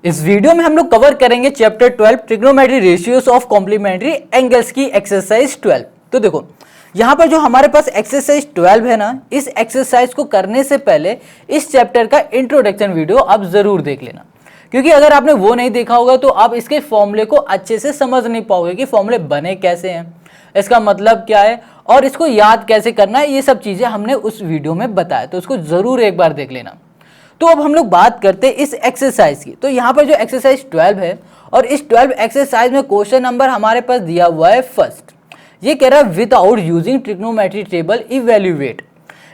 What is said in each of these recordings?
इस वीडियो में हम लोग कवर करेंगे chapter 12 trigonometry ratios of complementary angles की एक्सरसाइज 12। तो देखो यहाँ पर जो हमारे पास एक्सरसाइज 12 है ना, इस एक्सरसाइज को करने से पहले इस चैप्टर का इंट्रोडक्शन वीडियो आप जरूर देख लेना, क्योंकि अगर आपने वो नहीं देखा होगा तो आप इसके फॉर्मूले को अच्छे से समझ नहीं पाओगे कि फॉर्मूले बने कैसे हैं, इसका मतलब क्या है और इसको याद कैसे करना है। ये सब चीजें हमने उस वीडियो में बताया, तो उसको जरूर एक बार देख लेना। तो अब हम लोग बात करते हैं इस एक्सरसाइज की। तो यहाँ पर जो एक्सरसाइज 12 है और इस 12 एक्सरसाइज में क्वेश्चन नंबर हमारे पास दिया हुआ है फर्स्ट। ये कह रहा है without using trigonometry table evaluate.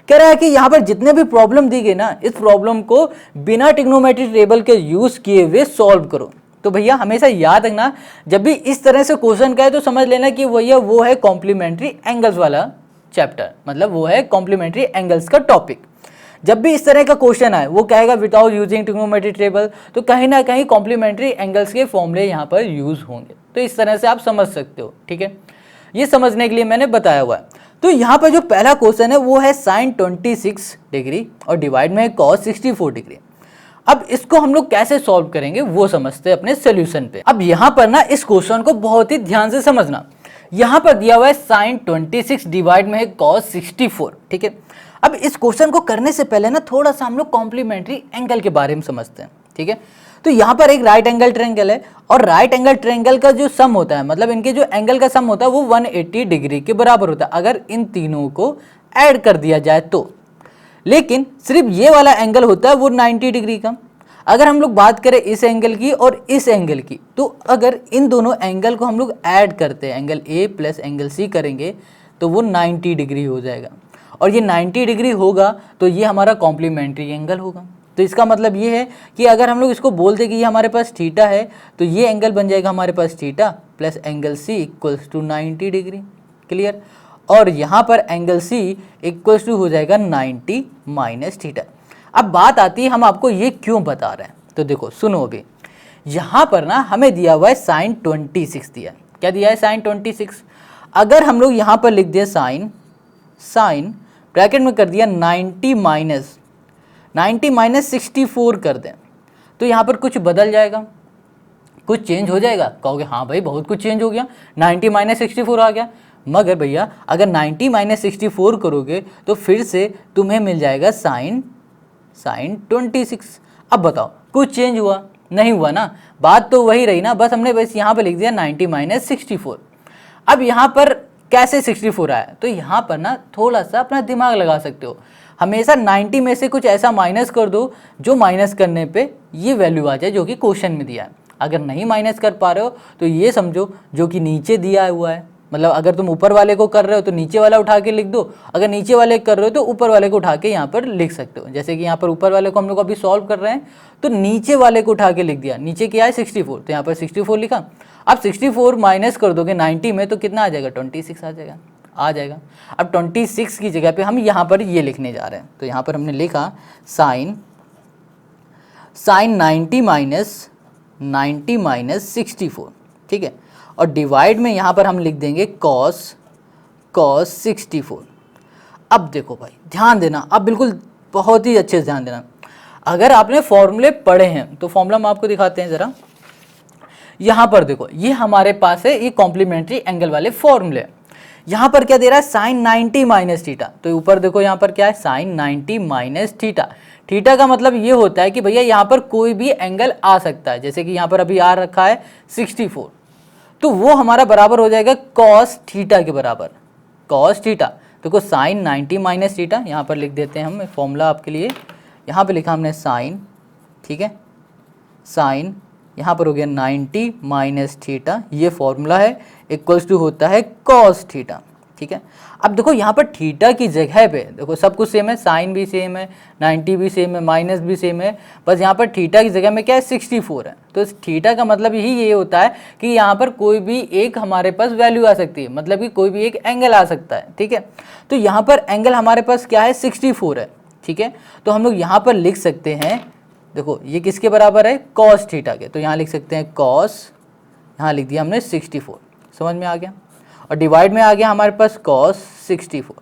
कह रहा है कि यहाँ पर जितने भी प्रॉब्लम दी गई ना, इस प्रॉब्लम को बिना ट्रिग्नोमेट्री टेबल के यूज किए हुए सॉल्व करो। तो भैया हमेशा याद रखना, जब भी इस तरह से क्वेश्चन का है तो समझ लेना कि भैया वो है कॉम्प्लीमेंट्री एंगल्स वाला चैप्टर, मतलब वो है कॉम्प्लीमेंट्री एंगल्स का टॉपिक। जब भी इस तरह का क्वेश्चन आए वो कहेगा विदाउट यूजिंग ट्रिग्नोमेट्री टेबल, तो कहीं ना कहीं कॉम्प्लीमेंट्री एंगल्स के फॉर्मूले यहाँ पर यूज होंगे। तो इस तरह से आप समझ सकते हो, ठीक है। ये समझने के लिए मैंने बताया हुआ है। तो यहाँ पर जो पहला क्वेश्चन है वो है साइन 26 डिग्री और डिवाइड में है कॉस 64 डिग्री। अब इसको हम लोग कैसे सॉल्व करेंगे वो समझते हैं अपने सोल्यूशन पे। अब यहाँ पर ना इस क्वेश्चन को बहुत ही ध्यान से समझना। यहाँ पर दिया हुआ है साइन 26 डिवाइड में है कॉस 64, ठीक है। अब इस क्वेश्चन को करने से पहले ना थोड़ा सा हम लोग कॉम्प्लीमेंट्री एंगल के बारे में समझते हैं, ठीक है। तो यहाँ पर एक राइट एंगल ट्रायंगल है और राइट एंगल ट्रायंगल का जो सम होता है, मतलब इनके जो एंगल का सम होता है वो 180 डिग्री के बराबर होता है अगर इन तीनों को ऐड कर दिया जाए तो। लेकिन सिर्फ ये वाला एंगल होता है वो 90 डिग्री का। अगर हम लोग बात करें इस एंगल की और इस एंगल की, तो अगर इन दोनों एंगल को हम लोग ऐड करते हैं, angle A plus angle C करेंगे तो वो 90 डिग्री हो जाएगा। और ये 90 डिग्री होगा तो ये हमारा कॉम्प्लीमेंट्री एंगल होगा। तो इसका मतलब ये है कि अगर हम लोग इसको बोल दें कि ये हमारे पास थीटा है, तो ये एंगल बन जाएगा हमारे पास theta plus angle C equals to 90 degree. Clear. और यहाँ पर एंगल सी इक्वल्स टू हो जाएगा 90 माइनस थीटा। अब बात आती है हम आपको ये क्यों बता रहे हैं, तो देखो सुनो अभी। यहाँ पर ना हमें दिया हुआ है साइन 26 दिया है। क्या दिया है? साइन 26। अगर हम लोग यहाँ पर लिख दिया साइन ब्रैकेट में कर दिया 90 माइनस 64 कर दें, तो यहाँ पर कुछ बदल जाएगा, कुछ चेंज हो जाएगा। कहोगे हाँ भाई बहुत कुछ चेंज हो गया, 90 माइनस 64 आ गया। मगर भैया अगर 90 माइनस 64 करोगे तो फिर से तुम्हें मिल जाएगा साइन 26। अब बताओ कुछ चेंज हुआ? नहीं हुआ ना, बात तो वही रही ना, बस हमने बस यहाँ पर लिख दिया 90 माइनस 64। अब यहाँ पर कैसे 64 आया? तो यहाँ पर ना थोड़ा सा अपना दिमाग लगा सकते हो। हमेशा 90 में से कुछ ऐसा माइनस कर दो जो माइनस करने पे ये वैल्यू आ जाए जो कि क्वेश्चन में दिया है। अगर नहीं माइनस कर पा रहे हो तो ये समझो जो कि नीचे दिया हुआ है, मतलब अगर तुम ऊपर वाले को कर रहे हो तो नीचे वाला उठा के लिख दो, अगर नीचे वाले कर रहे हो तो ऊपर वाले को उठा के यहाँ पर लिख सकते हो। जैसे कि यहाँ पर ऊपर वाले को हम लोग अभी सॉल्व कर रहे हैं तो नीचे वाले को उठा के लिख दिया। नीचे क्या है? 64, तो यहाँ पर 64 लिखा। अब 64 माइनस कर दोगे 90 में तो कितना आ जाएगा? 26 आ जाएगा। अब 26 की जगह पे हम यहाँ पर ये लिखने जा रहे हैं, तो यहाँ पर हमने लिखा साइन 90 माइनस 64, ठीक है। और डिवाइड में यहाँ पर हम लिख देंगे कॉस 64। अब देखो भाई ध्यान देना, अब बिल्कुल बहुत ही अच्छे से ध्यान देना। अगर आपने फॉर्मूले पढ़े हैं तो फॉर्मूला हम आपको दिखाते हैं ज़रा। यहाँ पर देखो ये हमारे पास है ये कॉम्प्लीमेंट्री एंगल वाले फॉर्मूले। यहाँ पर क्या दे रहा है? Sine 90 minus theta. तो ऊपर देखो यहाँ पर क्या है? Sine 90 minus theta. थीटा का मतलब ये होता है कि भैया यहाँ पर कोई भी एंगल आ सकता है। जैसे कि यहाँ पर अभी आ रखा है 64, तो वो हमारा बराबर हो जाएगा कॉस थीटा के बराबर। कॉस थीटा देखो साइन 90 माइनस थीटा, यहाँ पर लिख देते हैं हम फॉर्मूला आपके लिए। यहाँ पे लिखा हमने साइन, ठीक है, साइन यहाँ पर हो गया 90 माइनस थीटा, ये फॉर्मूला है, इक्वल्स टू होता है कॉस थीटा, ठीक है। अब देखो यहाँ पर थीटा की जगह पे देखो सब कुछ सेम है, साइन भी सेम है, 90 भी सेम है, माइनस भी सेम है, बस यहाँ पर थीटा की जगह में क्या है? 64 है। तो इस थीटा का मतलब यही ये होता है कि यहाँ पर कोई भी एक हमारे पास वैल्यू आ सकती है, मतलब कि कोई भी एक एंगल आ सकता है, ठीक है। तो यहाँ पर एंगल हमारे पास क्या है? 64 है, ठीक है। तो हम लोग यहाँ पर लिख सकते हैं, देखो ये किसके बराबर है? कॉस थीटा के। तो यहाँ लिख सकते हैं कॉस, यहाँ लिख दिया हमने 64, समझ में आ गया। और डिवाइड में आ गया हमारे पास कॉस 64।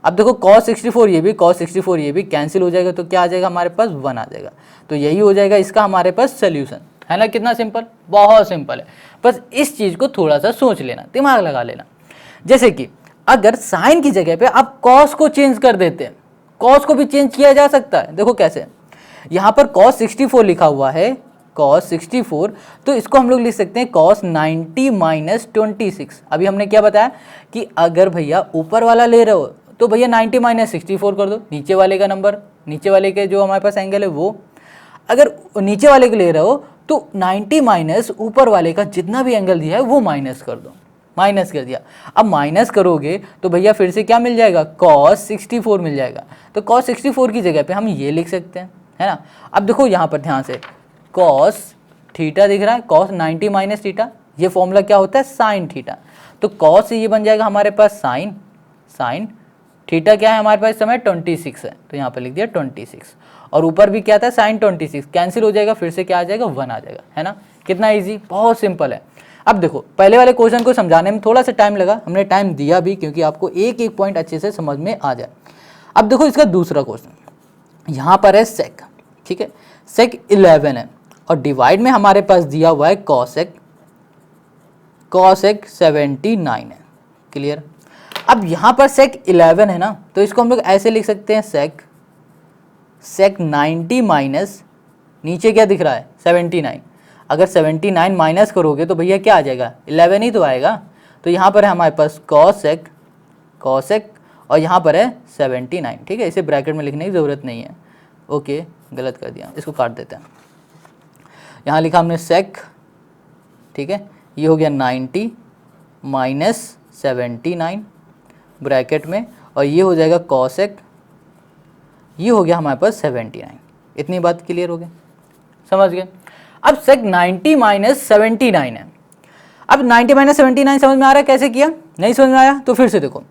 अब देखो कॉस 64 ये भी, कॉस 64 ये भी कैंसिल हो जाएगा, तो क्या आ जाएगा हमारे पास? 1 आ जाएगा। तो यही हो जाएगा इसका हमारे पास सोल्यूशन, है ना, कितना सिंपल, बहुत सिंपल है। बस इस चीज को थोड़ा सा सोच लेना, दिमाग लगा लेना। जैसे कि अगर साइन की जगह पे आप कॉस को चेंज कर देते हैं, कॉस को भी चेंज किया जा सकता है। देखो कैसे, यहाँ पर कॉस 64 लिखा हुआ है, कॉस 64, तो इसको हम लोग लिख सकते हैं कॉस 90 माइनस 26। अभी हमने क्या बताया कि अगर भैया ऊपर वाला ले रहे हो तो भैया 90 माइनस 64 कर दो, नीचे वाले का नंबर, नीचे वाले के जो हमारे पास एंगल है वो। अगर नीचे वाले को ले रहे हो तो 90 माइनस ऊपर वाले का जितना भी एंगल दिया है वो माइनस कर दो, माइनस कर दिया। अब माइनस करोगे तो भैया फिर से क्या मिल जाएगा, कॉस 64 मिल जाएगा। तो कॉस 64 की जगह पे हम ये लिख सकते हैं, है ना। अब देखो यहाँ पर ध्यान से, कॉस थीटा दिख रहा है, कॉस 90 माइनस थीटा, ये फॉर्मूला क्या होता है, साइन थीटा। तो कॉस से ये बन जाएगा हमारे पास साइन, साइन थीटा क्या है हमारे पास इस समय 26 है, तो यहाँ पर लिख दिया 26, और ऊपर भी क्या था साइन 26, कैंसिल हो जाएगा, फिर से क्या आ जाएगा 1 आ जाएगा, है ना। कितना इजी, बहुत सिंपल है। अब देखो पहले वाले क्वेश्चन को समझाने में थोड़ा सा टाइम लगा, हमने टाइम दिया भी क्योंकि आपको एक एक पॉइंट अच्छे से समझ में आ जाए। अब देखो इसका दूसरा क्वेश्चन, यहाँ पर है सेक, ठीक है, सेक 11 है और डिवाइड में हमारे पास दिया हुआ है कॉसेक, कॉसेक 79 है, क्लियर। अब यहाँ पर सेक 11 है ना, तो इसको हम लोग ऐसे लिख सकते हैं सेक, सेक 90 माइनस नीचे क्या दिख रहा है 79, अगर 79 माइनस करोगे तो भैया क्या आ जाएगा 11 ही तो आएगा। तो यहाँ पर है हमारे पास कॉसेक, कॉसेक और यहाँ पर है 79, ठीक है, इसे ब्रैकेट में लिखने की ज़रूरत नहीं है। ओके, गलत कर दिया, इसको काट देते हैं। यहाँ लिखा हमने सेक, ठीक है, ये हो गया 90 माइनस 79 ब्रैकेट में, और ये हो जाएगा कॉसेक, ये हो गया हमारे पास 79। इतनी बात क्लियर हो गई, समझ गए। अब सेक 90 माइनस 79 है। अब 90 माइनस 79 समझ में आ रहा है कैसे किया, नहीं समझ में आया तो फिर से देखो,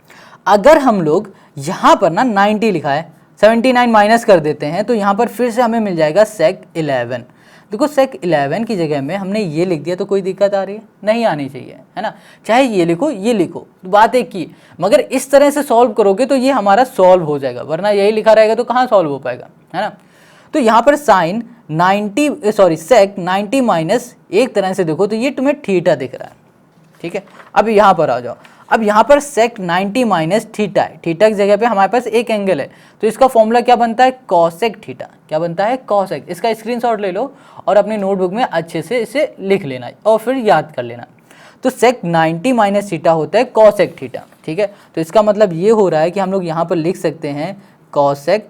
अगर हम लोग यहाँ पर ना 90 लिखा है, 79 माइनस कर देते हैं तो यहाँ पर फिर से हमें मिल जाएगा सेक 11। देखो सेक 11 की जगह में हमने ये लिख दिया तो कोई दिक्कत आ रही है, नहीं आनी चाहिए, है ना। चाहे ये लिखो ये लिखो, बात एक की, मगर इस तरह से सॉल्व करोगे तो ये हमारा सॉल्व हो जाएगा, वरना यही लिखा रहेगा तो कहाँ सॉल्व हो पाएगा, है ना। तो यहाँ पर साइन 90 सॉरी सेक 90 माइनस, एक तरह से देखो तो ये तुम्हें थीटा दिख रहा है, ठीक है। अब यहाँ पर आ जाओ, अब यहाँ पर सेक 90 माइनस थीटा है, थीटा की जगह पे हमारे पास एक एंगल है, तो इसका फॉर्मूला क्या बनता है कॉसेक थीटा, क्या बनता है कॉसेक। इसका स्क्रीनशॉट ले लो और अपने नोटबुक में अच्छे से इसे लिख लेना और फिर याद कर लेना। तो सेक 90 माइनस थीटा होता है कॉसेक थीटा, ठीक है। तो इसका मतलब ये हो रहा है कि हम लोग यहाँ पर लिख सकते हैं कॉसेक,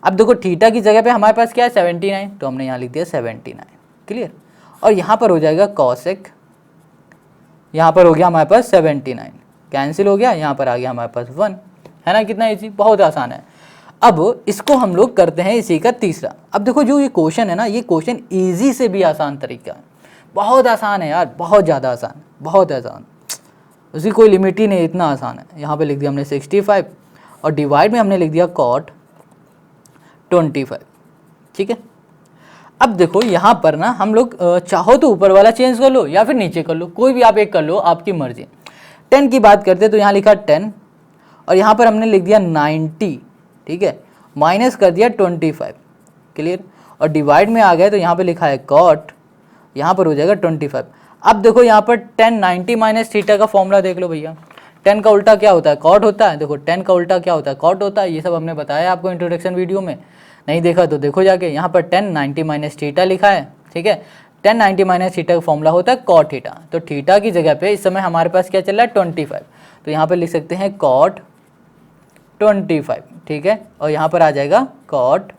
अब देखो थीटा की जगह पे हमारे पास क्या है 79, तो हमने यहाँ लिख दिया 79, क्लियर। और यहाँ पर हो जाएगा कॉसेक, यहाँ पर हो गया हमारे पास 79, कैंसिल हो गया, यहाँ पर आ गया हमारे पास 1, है ना। कितना इजी, बहुत आसान है। अब इसको हम लोग करते हैं इसी का तीसरा। अब देखो जो ये क्वेश्चन है ना, ये क्वेश्चन इजी से भी आसान तरीका है, बहुत आसान है यार, बहुत ज़्यादा आसान, बहुत आसान, उसकी कोई लिमिट ही नहीं, इतना आसान है। यहाँ पे लिख दिया हमने 65 और डिवाइड में हमने लिख दिया कॉट 25, ठीक है। अब देखो यहाँ पर ना हम लोग चाहो तो ऊपर वाला चेंज कर लो या फिर नीचे कर लो, कोई भी आप एक कर लो, आपकी मर्जी। 10 की बात करते तो यहाँ लिखा 10 और यहाँ पर हमने लिख दिया 90, ठीक है, माइनस कर दिया 25, क्लियर। और डिवाइड में आ गए तो यहाँ पे लिखा है कॉट, यहाँ पर हो जाएगा 25। अब देखो यहाँ पर 10 90 माइनस थीटा का फॉर्मूला देख लो भैया, 10 का उल्टा क्या होता है कॉट होता है। देखो 10 का उल्टा क्या होता है कॉट होता है, ये सब हमने बताया आपको इंट्रोडक्शन वीडियो में, नहीं देखा तो देखो जाके। यहाँ पर 10 90 माइनस थीटा लिखा है, ठीक है। 10 90 माइनस थीटा का फॉर्मूला होता है कॉट थीटा, तो थीटा की जगह पे इस समय हमारे पास क्या चल रहा है 25, तो यहाँ पर लिख सकते हैं कॉट 25, ठीक है। और यहाँ पर आ जाएगा कॉट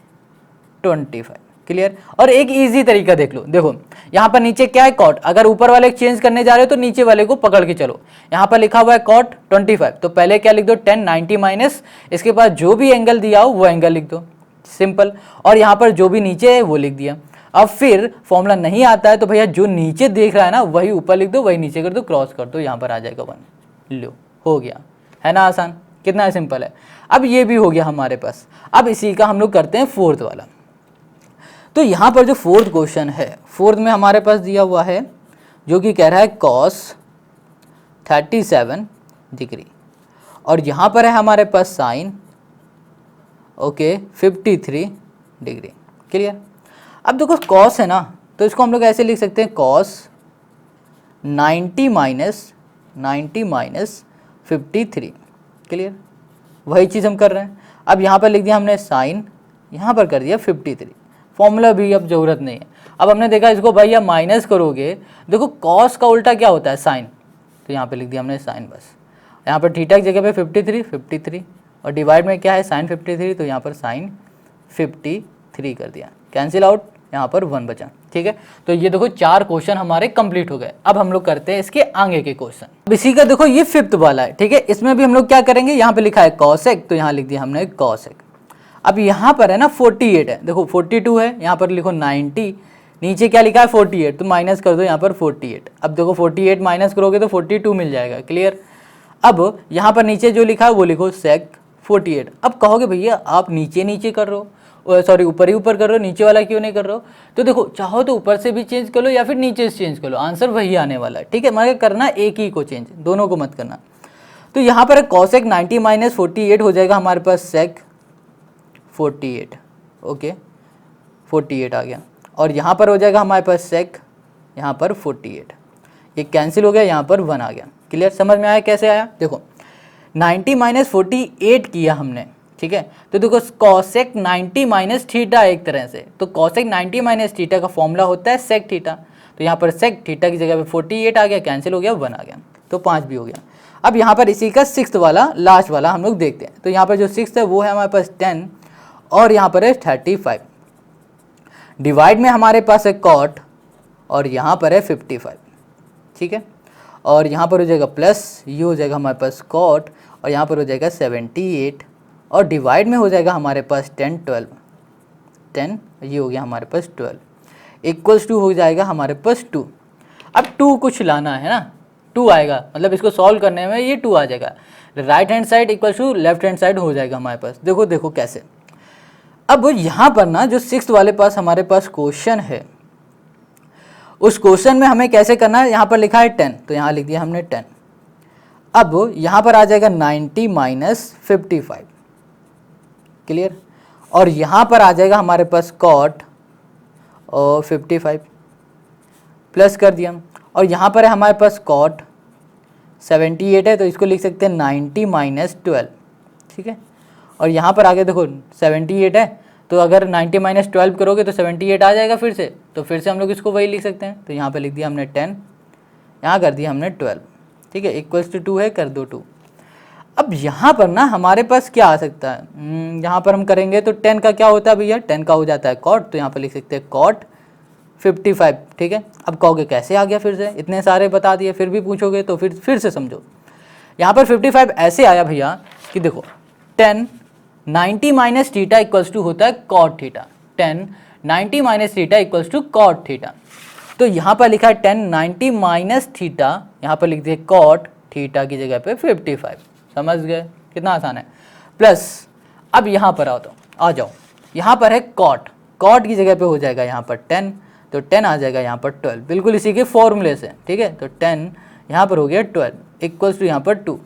25, क्लियर। और एक इजी तरीका देख लो, देखो यहाँ पर नीचे क्या है कॉट, अगर ऊपर वाले चेंज करने जा रहे हो तो नीचे वाले को पकड़ के चलो। यहाँ पर लिखा हुआ है कॉट 25, तो पहले क्या लिख दो 10 90 माइनस, इसके बाद जो भी एंगल दिया हो वो एंगल लिख दो, सिंपल। और यहाँ पर जो भी नीचे है वो लिख दिया। अब फिर फॉर्मूला नहीं आता है तो भैया जो नीचे देख रहा है ना वही ऊपर लिख दो, वही नीचे कर दो, क्रॉस कर दो, यहाँ पर आ जाएगा 1, लो हो गया, है ना आसान, कितना सिंपल है। अब ये भी हो गया हमारे पास। अब इसी का हम लोग करते हैं फोर्थ वाला। तो यहाँ पर जो फोर्थ क्वेश्चन है, फोर्थ में हमारे पास दिया हुआ है जो कि कह रहा है कॉस 37 डिग्री, और यहाँ पर है हमारे पास साइन ओके 53 डिग्री, क्लियर। अब देखो कॉस है ना, तो इसको हम लोग ऐसे लिख सकते हैं कॉस 90 माइनस 53। क्लियर, वही चीज़ हम कर रहे हैं। अब यहाँ पर लिख दिया हमने साइन, यहाँ पर कर दिया 53। फॉर्मूला भी अब ज़रूरत नहीं है। अब हमने देखा इसको भैया माइनस करोगे, देखो कॉस का उल्टा क्या होता है साइन, तो यहाँ पे लिख दिया हमने साइन बस। यहाँ पर थीटा की जगह पे 53 और डिवाइड में क्या है साइन 53, तो यहाँ पर साइन 53 कर दिया, कैंसिल आउट, यहाँ पर 1 बचा। ठीक है, तो ये देखो 4 क्वेश्चन हमारे कंप्लीट हो गए। अब हम लोग करते हैं इसके आगे के क्वेश्चन। अब इसी का देखो ये 5th वाला है। ठीक है, इसमें भी हम लोग क्या करेंगे, यहाँ पे लिखा है कॉसेक, तो यहाँ लिख दिया हमने कॉसेक। अब यहाँ पर है ना 48 है, देखो 42 है, यहाँ पर लिखो 90, नीचे क्या लिखा है 48, तो माइनस कर दो यहाँ पर 48। अब देखो 48 माइनस करोगे तो 42 मिल जाएगा। क्लियर, अब यहाँ पर नीचे जो लिखा है वो लिखो सेक 48। अब कहोगे भैया आप नीचे नीचे कर रहे हो, सॉरी ऊपर ही ऊपर कर रहे हो, नीचे वाला क्यों नहीं कर रहे हो, तो देखो चाहो तो ऊपर से भी चेंज कर लो या फिर नीचे से चेंज कर लो, आंसर वही आने वाला है। ठीक है, मगर करना एक ही को चेंज, दोनों को मत करना। तो यहाँ पर कॉसेक 90 माइनस 48 हो जाएगा हमारे पास सेक 48। ओके, 48 आ गया, और यहाँ पर हो जाएगा हमारे पास सेक, यहाँ पर 48, ये कैंसिल हो गया, यहाँ पर 1 आ गया। क्लियर, समझ में आया कैसे आया। देखो 90 माइनस 48 किया हमने, ठीक है, तो देखो कॉसेक 90 माइनस थीटा एक तरह से, तो कॉसेक 90 माइनस थीटा का फॉर्मूला होता है सेक थीटा, तो यहाँ पर सेक थीटा की जगह पे 48 आ गया, कैंसिल हो गया, 1 आ गया, तो 5 भी हो गया। अब यहाँ पर इसी का 6th वाला लास्ट वाला हम लोग देखते हैं। तो यहाँ पर जो 6th है वो है हमारे पास 10 और यहाँ पर है 35। डिवाइड में हमारे पास है कॉट और यहाँ पर है 55। ठीक है, और यहाँ पर हो जाएगा प्लस, ये हो जाएगा हमारे पास कॉट और यहाँ पर हो जाएगा 78 और डिवाइड में हो जाएगा हमारे पास 10 ये हो गया हमारे पास 12 इक्वल्स टू हो जाएगा हमारे पास 2। अब 2 कुछ लाना है ना, 2 आएगा, मतलब इसको सॉल्व करने में ये 2 आ जाएगा। Right hand side equals to left hand side हो जाएगा हमारे पास। देखो देखो कैसे, अब यहाँ पर ना जो 6th वाले पास हमारे पास क्वेश्चन है, उस क्वेश्चन में हमें कैसे करना है, यहाँ पर लिखा है 10, तो यहाँ लिख दिया हमने 10। अब यहाँ पर आ जाएगा 90 माइनस 55। क्लियर, और यहाँ पर आ जाएगा हमारे पास कॉट और 55 प्लस कर दिया, और यहाँ पर है हमारे पास कॉट 78 है, तो इसको लिख सकते हैं 90 माइनस 12। ठीक है, और यहाँ पर आगे देखो 78 है, तो अगर 90 माइनस 12 करोगे तो 78 आ जाएगा फिर से, तो फिर से हम लोग इसको वही लिख सकते हैं। तो यहाँ पे लिख दिया हमने 10, यहाँ कर दिया हमने 12। ठीक है, इक्वल्स टू 2 है, कर दो 2। अब यहाँ पर ना हमारे पास क्या आ सकता है, यहाँ पर हम करेंगे तो 10 का क्या होता है भैया, 10 का हो जाता है कॉट, तो यहाँ पर लिख सकते हैं कॉट 55। ठीक है, अब कहोगे कैसे आ गया फिर से, इतने सारे बता दिए फिर भी पूछोगे, तो फिर से समझो। यहाँ पर 55 ऐसे आया भैया कि देखो 10 90 माइनस थीटा इक्वल्स टू होता है cot theta, 10 90 minus theta equals to cot theta. तो यहाँ पर लिखा है 10 90 माइनस थीटा, यहाँ पर लिख दिए कॉट थीटा की जगह पे 55। समझ गए, कितना आसान है। प्लस अब यहाँ पर आओ, तो आ जाओ, यहाँ पर है कॉट, कॉट की जगह पे हो जाएगा यहाँ पर 10, तो 10 आ जाएगा यहाँ पर 12, बिल्कुल इसी के फॉर्मूले से। ठीक है, तो 10 यहाँ पर हो गया 12 इक्वल्स टू यहाँ पर 2,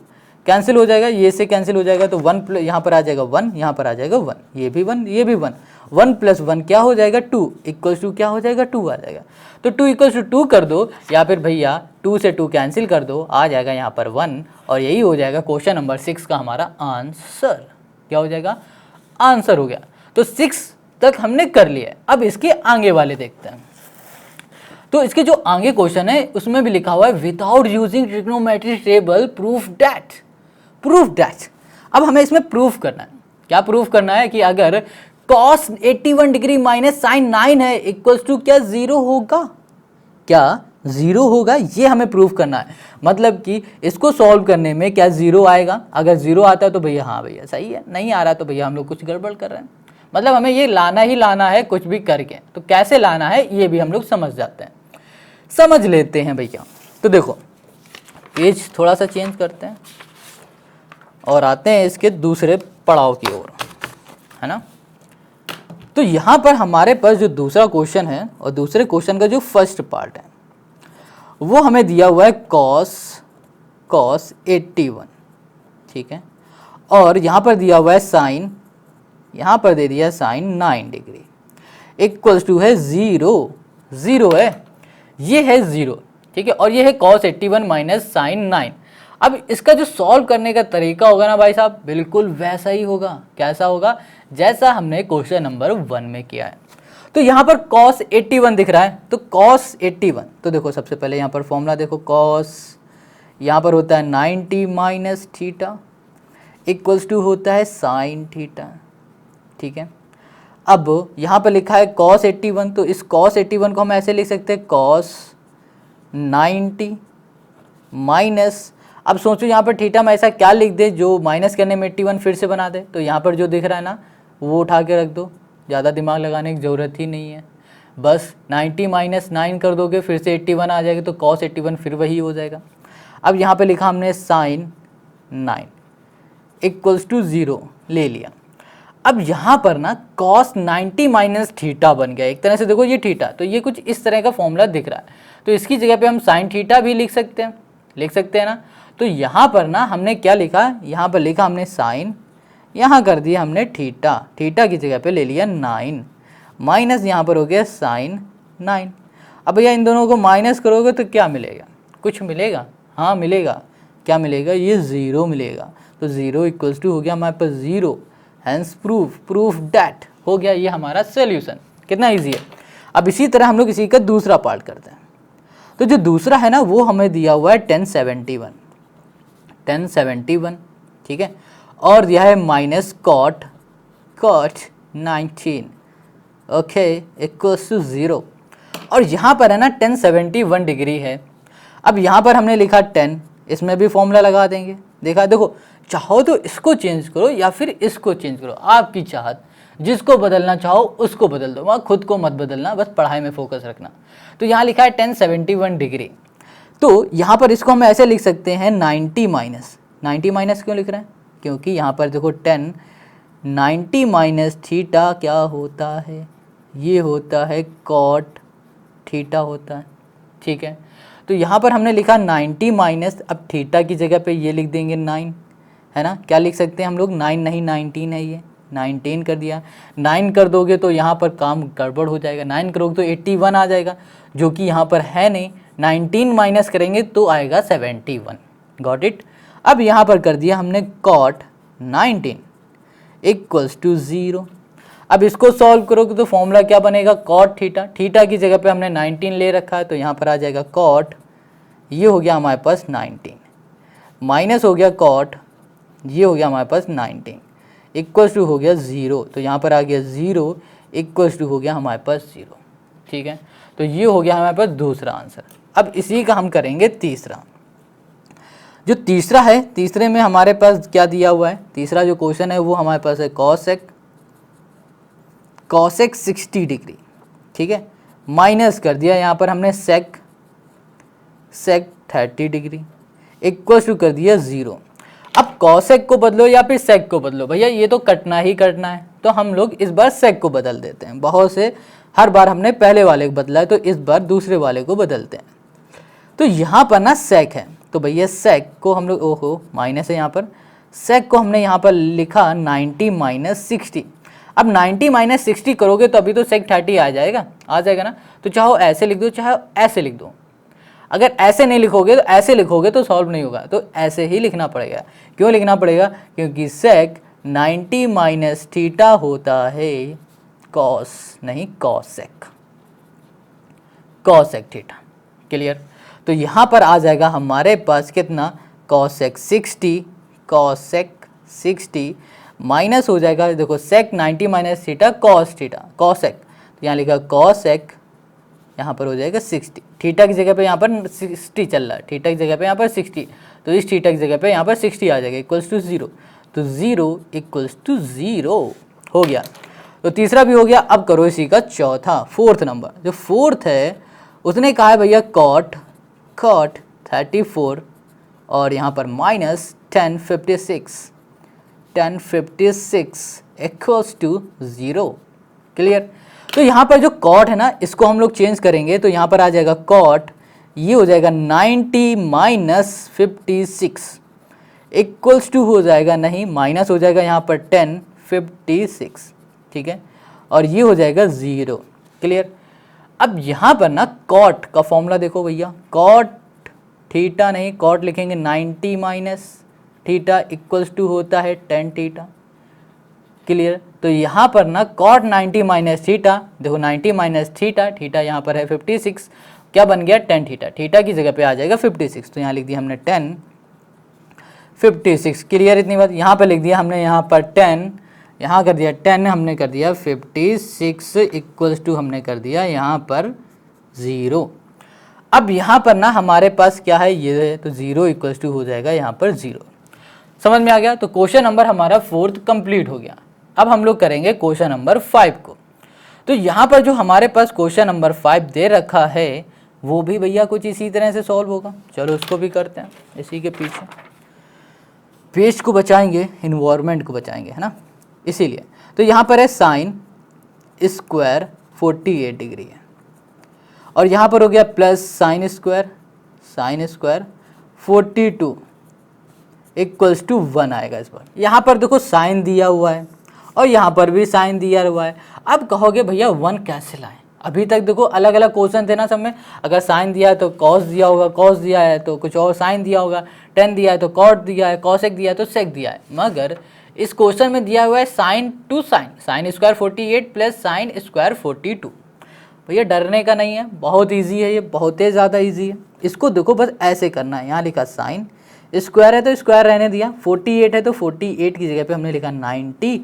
कैंसिल हो जाएगा, ये से कैंसिल हो जाएगा, तो 1 प्लस यहाँ पर आ जाएगा 1, यहाँ पर आ जाएगा 1, ये भी 1, ये भी 1, 1 प्लस 1 क्या हो जाएगा 2 इक्वल्स टू क्या हो जाएगा 2 आ जाएगा। तो 2 इक्वल्स टू 2 कर दो, या फिर भैया 2 से 2 कैंसिल कर दो, आ जाएगा यहाँ पर 1, और यही हो जाएगा क्वेश्चन नंबर 6 का हमारा आंसर। क्या हो जाएगा, आंसर हो गया। तो 6 तक हमने कर लिया, अब इसके आगे वाले देखते हैं। तो इसके जो आगे क्वेश्चन है उसमें भी लिखा हुआ है without using trigonometry table proof that. अब हमें इसमें प्रूफ करना है, क्या प्रूफ करना है कि अगर cos 81 डिग्री माइनस साइन 9 है इक्वल्स टू क्या 0 होगा, क्या 0 होगा, ये हमें प्रूफ करना है। मतलब कि इसको सॉल्व करने में क्या 0 आएगा, अगर 0 आता है तो भैया हाँ भैया सही है, नहीं आ रहा तो भैया हम लोग कुछ गड़बड़ कर रहे हैं। मतलब हमें ये लाना ही लाना है कुछ भी करके, तो कैसे लाना है ये भी हम लोग समझ जाते हैं, समझ लेते हैं भैया। तो देखो पेज थोड़ा सा चेंज करते हैं और आते हैं इसके दूसरे पड़ाव की ओर, है ना। तो यहाँ पर हमारे पास जो दूसरा क्वेश्चन है और दूसरे क्वेश्चन का जो फर्स्ट पार्ट है वो हमें दिया हुआ है cos 81। ठीक है, और यहाँ पर दिया हुआ है साइन, यहाँ पर दे दिया साइन 9 डिग्री इक्वल्स टू है 0 ज़ीरो है, ये है ज़ीरो, ठीक है, और ये है cos 81 माइनस साइन 9। अब इसका जो सॉल्व करने का तरीका होगा ना भाई साहब, बिल्कुल वैसा ही होगा। कैसा होगा? जैसा हमने क्वेश्चन नंबर 1 में किया है। तो यहाँ पर cos 81 दिख रहा है, तो cos 81, तो देखो सबसे पहले यहाँ पर फॉर्मूला देखो, cos यहाँ पर होता है 90 माइनस थीटा इक्वल्स टू होता है साइन थीटा, ठीक है। अब यहाँ पर लिखा है cos 81, तो इस cos 81 को हम ऐसे लिख सकते हैं cos 90 माइनस, अब सोचो यहाँ पर थीटा में ऐसा क्या लिख दे जो माइनस करने में 81 फिर से बना दे। तो यहाँ पर जो दिख रहा है ना वो उठा के रख दो, ज़्यादा दिमाग लगाने की ज़रूरत ही नहीं है। बस 90 माइनस 9 कर दोगे फिर से 81 आ जाएगा, तो cos 81 फिर वही हो जाएगा। अब यहाँ पे लिखा हमने साइन 9 इक्वल्स टू 0 ले लिया। अब यहाँ पर ना cos 90 माइनस थीटा बन गया। एक तरह से देखो ये थीटा, तो ये कुछ इस तरह का फॉर्मूला दिख रहा है, तो इसकी जगह पे हम साइन थीटा भी लिख सकते हैं ना। तो यहाँ पर ना हमने क्या लिखा, यहाँ पर लिखा हमने साइन, यहाँ कर दिया हमने थीटा, थीटा की जगह पे ले लिया 9 माइनस यहाँ पर हो गया साइन 9। अब भैया इन दोनों को माइनस करोगे तो क्या मिलेगा? कुछ मिलेगा? हाँ मिलेगा। क्या मिलेगा? ये ज़ीरो मिलेगा। तो ज़ीरो इक्वल्स टू हो गया हमारे पास ज़ीरो, हैंस प्रूफ दैट हो गया ये हमारा सोल्यूशन। कितना ईजी है। अब इसी तरह हम लोग इसी का दूसरा पार्ट करते हैं। तो जो दूसरा है ना वो हमें दिया हुआ है 1071, ठीक है, और दिया है minus cot 19, okay, equals to 0। और यहाँ पर है ना 1071 डिग्री है। अब यहाँ पर हमने लिखा 10, इसमें भी फॉर्मूला लगा देंगे। देखो चाहो तो इसको चेंज करो या फिर इसको चेंज करो, आपकी चाहत, जिसको बदलना चाहो उसको बदल दो, वहाँ खुद को मत बदलना, बस पढ़ाई में फोकस रखना। तो यहाँ लिखा है 1071 डिग्री, तो यहाँ पर इसको हम ऐसे लिख सकते हैं 90 माइनस क्यों लिख रहे हैं? क्योंकि यहाँ पर देखो 90 माइनस थीटा क्या होता है? ये होता है कॉट थीटा होता है, ठीक है। तो यहाँ पर हमने लिखा 90 माइनस, अब थीटा की जगह पे ये लिख देंगे 9, है ना। क्या लिख सकते हैं हम लोग? 9 नहीं 19 है, ये 19 कर दिया। 9 कर दोगे तो यहाँ पर काम गड़बड़ हो जाएगा, 9 करोगे तो 81 आ जाएगा, जो कि यहाँ पर है नहीं। 19 माइनस करेंगे तो आएगा 71, गॉट इट। अब यहाँ पर कर दिया हमने कॉट 19 इक्वल्स टू 0। अब इसको सॉल्व करोगे तो फॉर्मूला क्या बनेगा? कॉट थीटा, थीटा की जगह पे हमने 19 ले रखा है, तो यहाँ पर आ जाएगा कॉट, ये हो गया हमारे पास 19 माइनस हो गया कॉट, ये हो गया हमारे पास 19 इक्वल्स टू हो गया 0। तो यहाँ पर आ गया 0 इक्वल्स टू हो गया हमारे पास 0, ठीक है। तो ये हो गया हमारे पास दूसरा आंसर। अब इसी का हम करेंगे तीसरा। जो तीसरा है, तीसरे में हमारे पास क्या दिया हुआ है? तीसरा जो क्वेश्चन है वो हमारे पास है कॉसेक 60 डिग्री, ठीक है, माइनस कर दिया यहाँ पर हमने सेक 30 डिग्री इक्वल्स टू कर दिया 0। अब कॉसेक को बदलो या फिर सेक को बदलो, भैया ये तो कटना ही कटना है, तो हम लोग इस बार सेक को बदल देते हैं। बहुत से हर बार हमने पहले वाले को बदला है, तो इस बार दूसरे वाले को बदलते हैं। तो यहाँ पर ना सेक है, तो भैया सेक को हम लोग, ओहो माइनस है यहाँ पर, सेक को हमने यहाँ पर लिखा 90 माइनस 60। अब 90 माइनस 60 करोगे तो अभी तो सेक 30 आ जाएगा ना। तो चाहो ऐसे लिख दो चाहे ऐसे लिख दो। अगर ऐसे नहीं लिखोगे तो ऐसे लिखोगे तो सॉल्व नहीं होगा, तो ऐसे ही लिखना पड़ेगा। क्यों लिखना पड़ेगा? क्योंकि सेक 90 माइनस थीटा होता है कॉस, नहीं कॉसेक थीटा। क्लियर? तो यहाँ पर आ जाएगा हमारे पास कितना? कॉसेक 60 माइनस हो जाएगा, देखो सेक 90 minus theta cos theta, cosec, तो यहाँ लिखा कॉसेक, यहाँ पर हो जाएगा 60, थीटा की जगह पे यहाँ पर 60 चल रहा है, थीटा की जगह पे यहाँ पर 60, तो इस थीटा की जगह पे यहाँ पर 60 आ जाएगा इक्वल्स टू 0। तो 0 इक्वल्स टू 0 हो गया। तो तीसरा भी हो गया। अब करो इसी का चौथा, फोर्थ नंबर। जो फोर्थ है उसने कहा है भैया कॉट 34 और यहाँ पर माइनस 1056 इक्वल्स टू 0। क्लियर? तो यहाँ पर जो कॉट है ना इसको हम लोग चेंज करेंगे, तो यहाँ पर आ जाएगा कॉट, ये हो जाएगा 90 माइनस 56 इक्वल्स टू हो जाएगा, नहीं माइनस हो जाएगा यहाँ पर 1056, ठीक है, और ये हो जाएगा 0। क्लियर? अब यहाँ पर ना कॉट का फॉर्मूला देखो भैया, कॉट थीटा नहीं, कॉट लिखेंगे 90 माइनस थीटा इक्वल्स टू होता है टेन थीटा। क्लियर? तो यहाँ पर ना कॉट 90 माइनस थीटा, देखो 90 माइनस थीटा, थीटा यहाँ पर है 56, क्या बन गया टेन थीटा, थीटा की जगह पे आ जाएगा 56, तो यहाँ लिख दिया हमने 10 56। क्लियर इतनी बात? यहाँ पर लिख दिया हमने, यहाँ पर 10, यहाँ कर दिया 10, हमने कर दिया 56 इक्वल्स टू हमने कर दिया यहाँ पर 0। अब यहाँ पर ना हमारे पास क्या है, ये है, तो 0 इक्वल्स टू हो जाएगा यहाँ पर 0। समझ में आ गया? तो क्वेश्चन नंबर हमारा 4th कंप्लीट हो गया। अब हम लोग करेंगे क्वेश्चन नंबर 5 को। तो यहाँ पर जो हमारे पास क्वेश्चन नंबर 5 दे रखा है वो भी भैया कुछ इसी तरह से सॉल्व होगा। चलो उसको भी करते हैं। इसी के पीछे पेज को बचाएंगे, इन्वायरमेंट को बचाएंगे, है ना, इसीलिए। तो यहाँ पर है साइन स्क्वायर 48 डिग्री है, और यहाँ पर हो गया plus sine square 42 equals to 1 आएगा इस बार। यहाँ पर देखो साइन दिया हुआ है और यहाँ पर भी साइन दिया हुआ है। अब कहोगे भैया 1 कैसे लाएं? अभी तक देखो अलग अलग क्वेश्चन थे ना सब में, अगर साइन दिया है तो कॉस दिया होगा, कॉस दिया है तो कुछ और साइन दिया होगा, टेन दिया है तो कॉट दिया है, कॉसेक दिया है तो सेक दिया है। मगर इस क्वेश्चन में दिया हुआ है sine to sine, sine square 48 plus sine square 42। भैया डरने का नहीं है, बहुत ईजी है ये, बहुत ही ज़्यादा ईजी है। इसको देखो बस ऐसे करना है। यहाँ लिखा साइन स्क्वायर है तो स्क्वायर रहने दिया, 48 है तो 48 की जगह पे हमने लिखा 90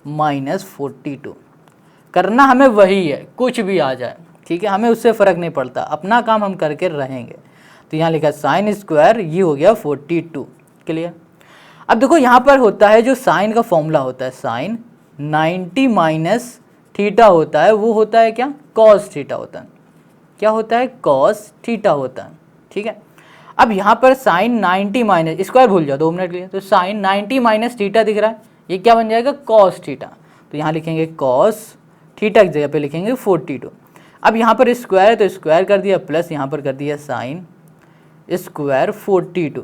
माइनस 42। करना हमें वही है, कुछ भी आ जाए, ठीक है, हमें उससे फ़र्क नहीं पड़ता, अपना काम हम करके रहेंगे। तो यहाँ लिखा साइन स्क्वायर, ये हो गया 42। क्लियर? अब देखो यहाँ पर होता है जो साइन का फॉर्मूला होता है, साइन 90 माइनस थीटा होता है, वो होता है क्या, कॉस थीटा होता है। क्या होता है? कॉस थीटा होता है। ठीक है। अब यहाँ पर साइन 90 माइनस, स्क्वायर भूल जाओ 2 मिनट के लिए, तो साइन 90 माइनस थीटा दिख रहा है, ये क्या बन जाएगा, कॉस थीटा। तो यहाँ लिखेंगे कॉस थीटा की जगह पे लिखेंगे 42। अब यहाँ पर स्क्वायर है तो स्क्वायर कर दिया, प्लस यहाँ पर कर दिया साइन स्क्वायर 42।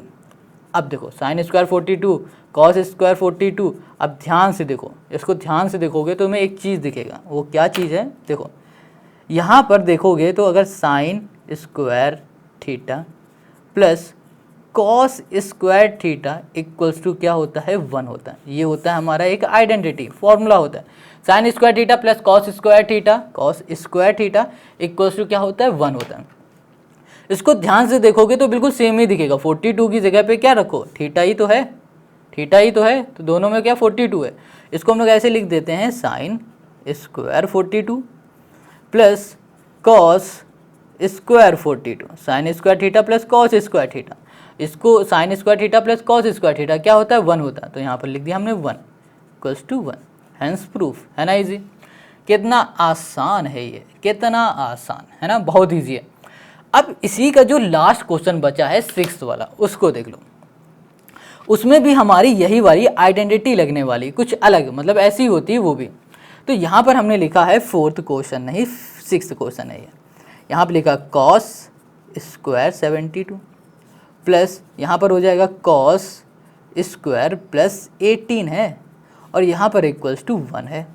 अब देखो साइन स्क्वायर 42 कॉस स्क्वायर 42। अब ध्यान से देखो, इसको ध्यान से देखोगे तो हमें एक चीज़ दिखेगा, वो क्या चीज़ है, देखो यहाँ पर देखोगे तो अगर sine square theta plus cos square theta equals to क्या होता है, 1 होता है। ये होता है हमारा एक आइडेंटिटी फॉर्मूला होता है, sine square theta plus cos square theta equals to क्या होता है, 1 होता है। इसको ध्यान से देखोगे तो बिल्कुल सेम ही दिखेगा, 42 की जगह पे क्या रखो, थीटा ही तो है, तो दोनों में क्या 42 है। इसको हम लोग ऐसे लिख देते हैं, sine square 42 plus cos square 42, sine square theta plus cos square theta. इसको sine square theta plus cos square theta क्या होता है, 1 होता है। तो यहाँ पर लिख दिया हमने 1 इक्वल्स टू 1, हैंस प्रूफ, है ना इजी। कितना आसान है ये, कितना आसान है ना, बहुत ईजी है। अब इसी का जो लास्ट क्वेश्चन बचा है 6th वाला, उसको देख लो। उसमें भी हमारी यही वाली आइडेंटिटी लगने वाली, कुछ अलग, मतलब ऐसी होती है वो भी। तो यहाँ पर हमने लिखा है 4th क्वेश्चन नहीं 6th क्वेश्चन है ये। यहाँ पर लिखा कॉस स्क्वायर 72 प्लस यहाँ पर हो जाएगा कॉस स्क्वायर प्लस 18 है, और यहाँ पर इक्वल्स टू 1 है।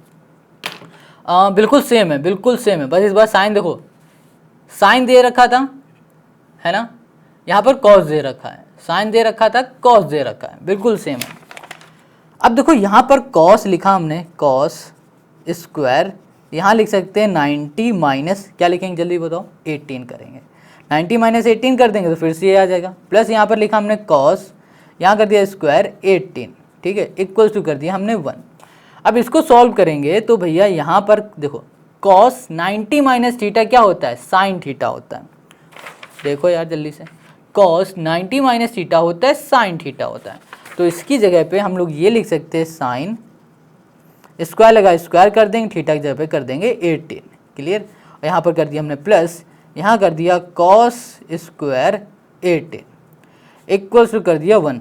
बिल्कुल सेम है, बिल्कुल सेम है, बस इस बार साइन देखो, साइन दे रखा था, है ना, यहाँ पर कॉस दे रखा है, साइन दे रखा था, कॉस दे रखा है, बिल्कुल सेम है। अब देखो यहाँ पर कॉस लिखा हमने, कॉस स्क्वायर, यहाँ लिख सकते हैं 90 माइनस क्या लिखेंगे जल्दी बताओ, 18 करेंगे, 90 माइनस 18 कर देंगे तो फिर से ये आ जाएगा, प्लस यहाँ पर लिखा हमने कॉस, यहाँ कर दिया स्क्वायर 18, ठीक है, इक्वल्स टू कर दिया हमने 1। अब इसको सॉल्व करेंगे तो भैया यहाँ पर देखो कॉस 90 माइनस थीटा क्या होता है, साइन थीटा होता है। देखो यार जल्दी से, कॉस 90 माइनस थीटा होता है, साइन थीटा होता है। तो इसकी जगह पे हम लोग ये लिख सकते हैं, साइन स्क्वायर लगा स्क्वायर कर देंगे, थीटा की जगह पे कर देंगे 18। क्लियर? और यहाँ पर कर दिया हमने प्लस, यहाँ कर दिया कॉस स्क्वायर 18 इक्वल्स टू कर दिया 1।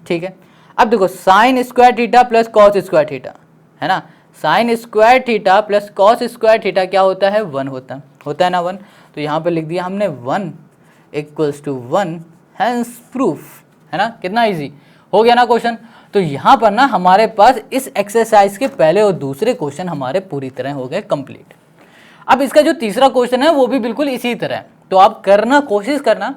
ठीक है। अब देखो sign square theta plus cos square theta, है ना, sign square theta plus cos square theta क्या होता है, 1 होता है ना 1। तो यहाँ पर लिख दिया हमने 1 इक्वल्स टू 1, हैंस प्रूफ, है ना, कितना इजी हो गया ना क्वेश्चन। तो यहाँ पर ना हमारे पास इस एक्सरसाइज के पहले और दूसरे क्वेश्चन हमारे पूरी तरह हो गए कंप्लीट। अब इसका जो तीसरा क्वेश्चन है वो भी बिल्कुल इसी तरह है, तो आप करना, कोशिश करना।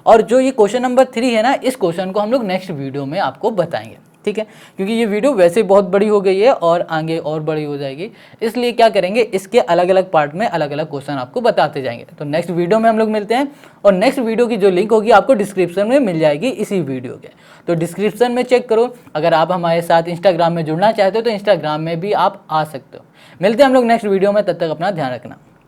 और जो ये क्वेश्चन नंबर 3 है ना, इस क्वेश्चन को हम लोग नेक्स्ट वीडियो में आपको बताएंगे, ठीक है, क्योंकि ये वीडियो वैसे बहुत बड़ी हो गई है और आगे और बड़ी हो जाएगी, इसलिए क्या करेंगे, इसके अलग अलग पार्ट में अलग अलग क्वेश्चन आपको बताते जाएंगे। तो नेक्स्ट वीडियो में हम लोग मिलते हैं, और नेक्स्ट वीडियो की जो लिंक होगी आपको डिस्क्रिप्शन में मिल जाएगी इसी वीडियो के, तो डिस्क्रिप्शन में चेक करो। अगर आप हमारे साथ इंस्टाग्राम में जुड़ना चाहते हो तो इंस्टाग्राम में भी आप आ सकते हो। मिलते हैं हम लोग नेक्स्ट वीडियो में, तब तक अपना ध्यान रखना।